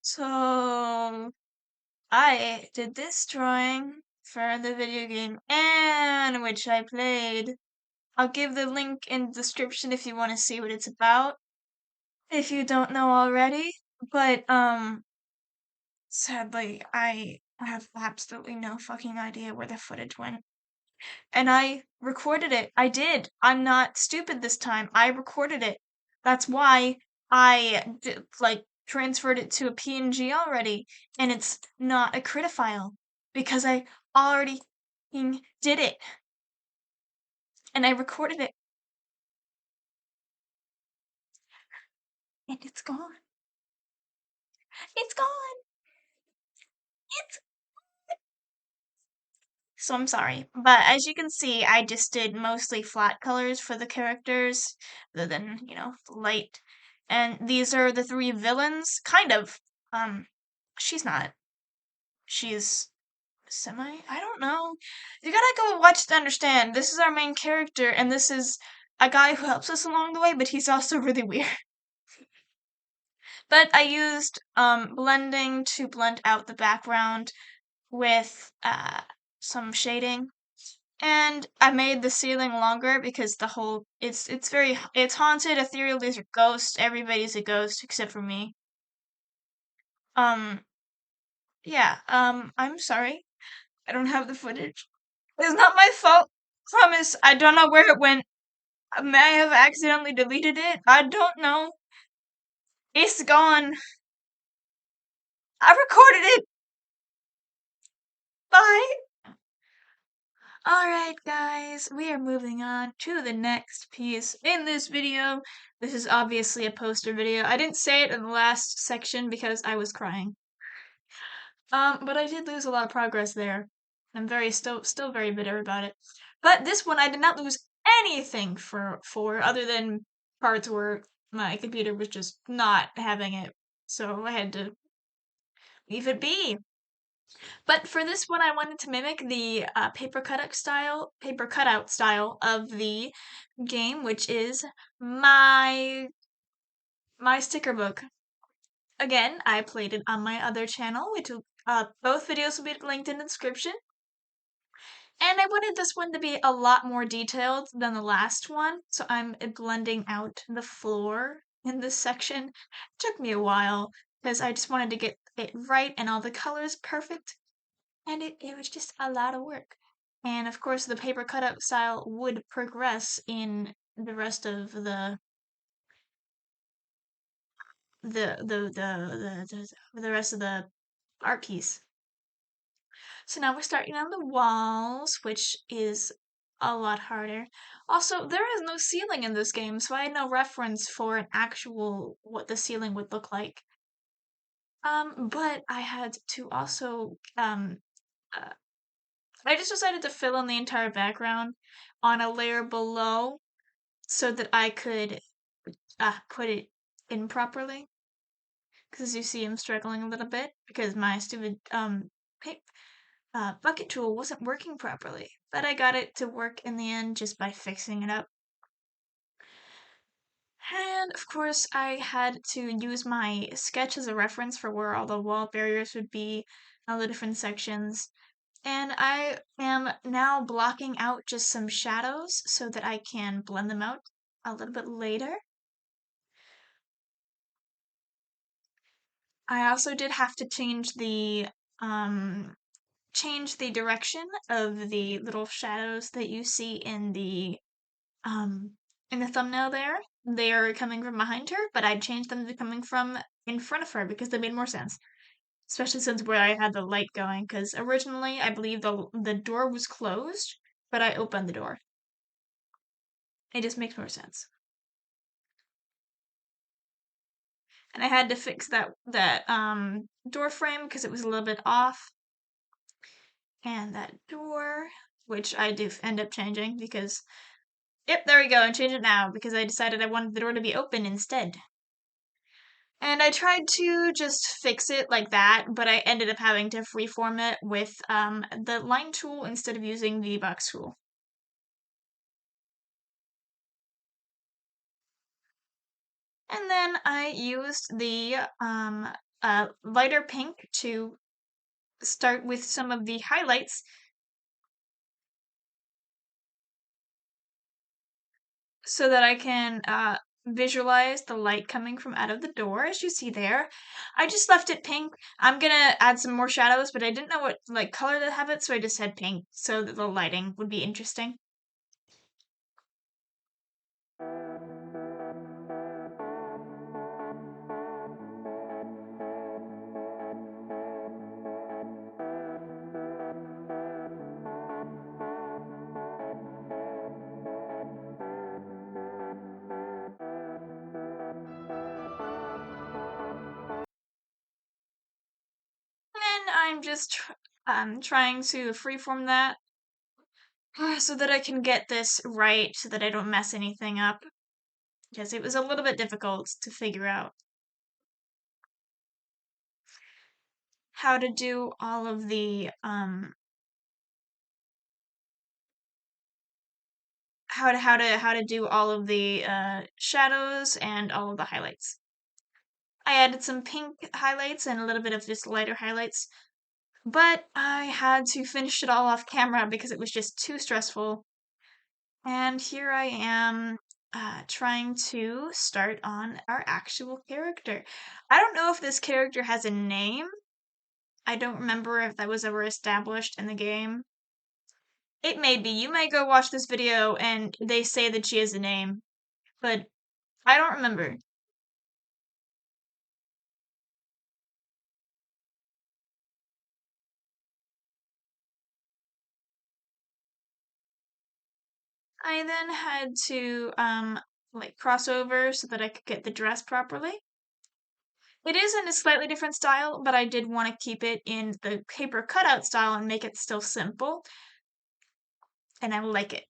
So I did this drawing for the video game and which I played. I'll give the link in the description if you want to see what it's about, if you don't know already. But sadly I have absolutely no fucking idea where the footage went. And I recorded it. I did. I'm not stupid this time. I recorded it. That's why like transferred it to a PNG already, and it's not a crit file because I already did it, and I recorded it, and it's gone. It's gone. It's So I'm sorry, but as you can see, I just did mostly flat colors for the characters, other than, light. And these are the three villains, kind of. Um, she's not. She's I don't know. You gotta go watch to understand. This is our main character, and this is a guy who helps us along the way, but he's also really weird. But I used blending to blend out the background with some shading. And I made the ceiling longer because it's haunted, ethereal, these are ghosts, everybody's a ghost except for me. Um yeah, I'm sorry. I don't have the footage. It's not my fault. Promise, I don't know where it went. I may have accidentally deleted it. I don't know. It's gone. I recorded it. Bye. Alright guys, we are moving on to the next piece in this video. This is obviously a poster video. I didn't say it in the last section because I was crying. But I did lose a lot of progress there. I'm still very bitter about it. But this one I did not lose anything for other than parts where my computer was just not having it. So I had to leave it be. But for this one, I wanted to mimic the paper cutout style of the game, which is my sticker book. Again, I played it on my other channel, which both videos will be linked in the description. And I wanted this one to be a lot more detailed than the last one, so I'm blending out the floor in this section. It took me a while because I just wanted to get it right and all the colors perfect. And it was just a lot of work. And of course, the paper cutout style would progress in the rest of the rest of the art piece. So now we're starting on the walls, which is a lot harder. Also, there is no ceiling in this game, so I had no reference for an actual what the ceiling would look like. But I had to also uh, I just decided to fill in the entire background on a layer below so that I could put it in properly. Because you see I'm struggling a little bit because my stupid bucket tool wasn't working properly. But I got it to work in the end just by fixing it up. And of course I had to use my sketch as a reference for where all the wall barriers would be, all the different sections. And I am now blocking out just some shadows so that I can blend them out a little bit later. I also did have to change the direction of the little shadows that you see um in the thumbnail there. They are coming from behind her, but I changed them to coming from in front of her because they made more sense. Especially since where I had the light going, because originally I believe the door was closed, but I opened the door. It just makes more sense. And I had to fix that door frame because it was a little bit off. And that door, which I do end up changing because, yep, there we go, and change it now because I decided I wanted the door to be open instead. And I tried to just fix it like that, but I ended up having to freeform it with the line tool instead of using the box tool. And then I used the a lighter pink to start with some of the highlights so that I can visualize the light coming from out of the door, as you see there. I just left it pink. I'm gonna add some more shadows, but I didn't know what like color to have it, so I just said pink so that the lighting would be interesting. And I'm just trying to freeform that so that I can get this right so that I don't mess anything up because it was a little bit difficult to figure out how to do all of the how to do all of the shadows and all of the highlights. I added some pink highlights and a little bit of just lighter highlights, but I had to finish it all off camera because it was just too stressful. And here I am trying to start on our actual character. I don't know if this character has a name. I don't remember if that was ever established in the game. It may be. You may go watch this video and they say that she has a name, but I don't remember. I then had to like cross over so that I could get the dress properly. It is in a slightly different style, but I did want to keep it in the paper cutout style and make it still simple, and I like it.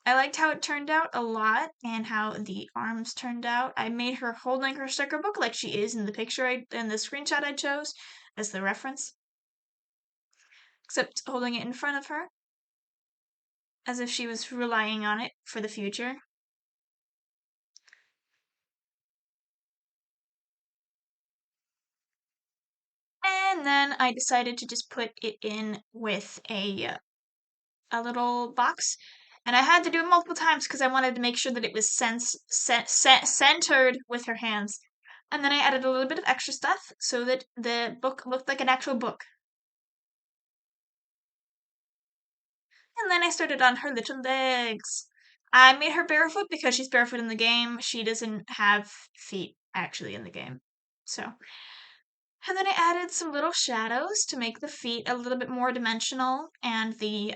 I liked how it turned out a lot and how the arms turned out. I made her holding her sticker book like she is in the picture in the screenshot I chose as the reference, except holding it in front of her as if she was relying on it for the future. And then I decided to just put it in with a little box. And I had to do it multiple times because I wanted to make sure that it was centered with her hands. And then I added a little bit of extra stuff so that the book looked like an actual book. And then I started on her little legs. I made her barefoot because she's barefoot in the game. She doesn't have feet actually in the game. So, and then I added some little shadows to make the feet a little bit more dimensional and the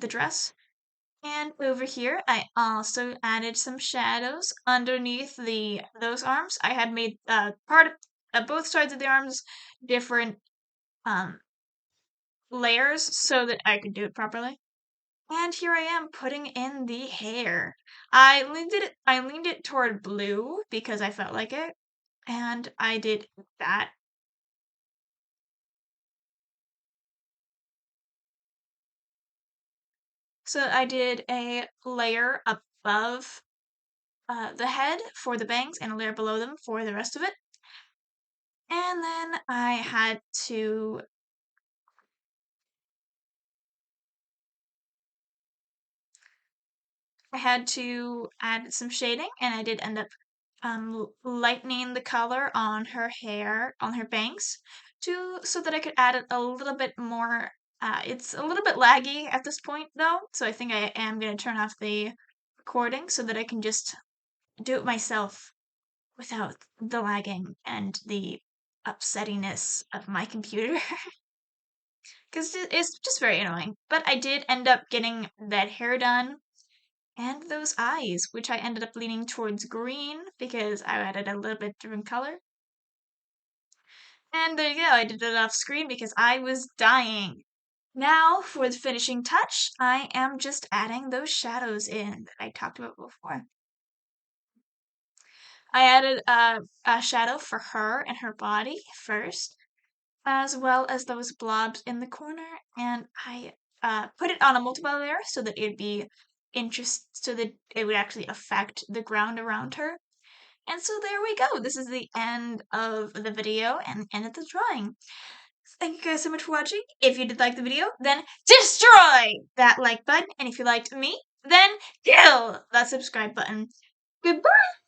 dress. And over here, I also added some shadows underneath those arms. I had made part of both sides of the arms different um layers so that I could do it properly. And here I am putting in the hair. I leaned it toward blue because I felt like it, and I did that. So I did a layer above the head for the bangs and a layer below them for the rest of it. And then I had to add some shading, and I did end up lightening the color on her hair, on her bangs, so that I could add it a little bit more. It's a little bit laggy at this point, though, so I think I am going to turn off the recording so that I can just do it myself without the lagging and the upsettingness of my computer. Because it's just very annoying. But I did end up getting that hair done and those eyes, which I ended up leaning towards green because I added a little bit different color. And there you go, I did it off screen because I was dying. Now, for the finishing touch, I am just adding those shadows in that I talked about before. I added a shadow for her and her body first, as well as those blobs in the corner, and I put it on a multiple layer so that it would be so that it would actually affect the ground around her. And so there we go. This is the end of the video and end of the drawing. Thank you guys so much for watching. If you did like the video, then destroy that like button. And if you liked me, then kill that subscribe button. Goodbye!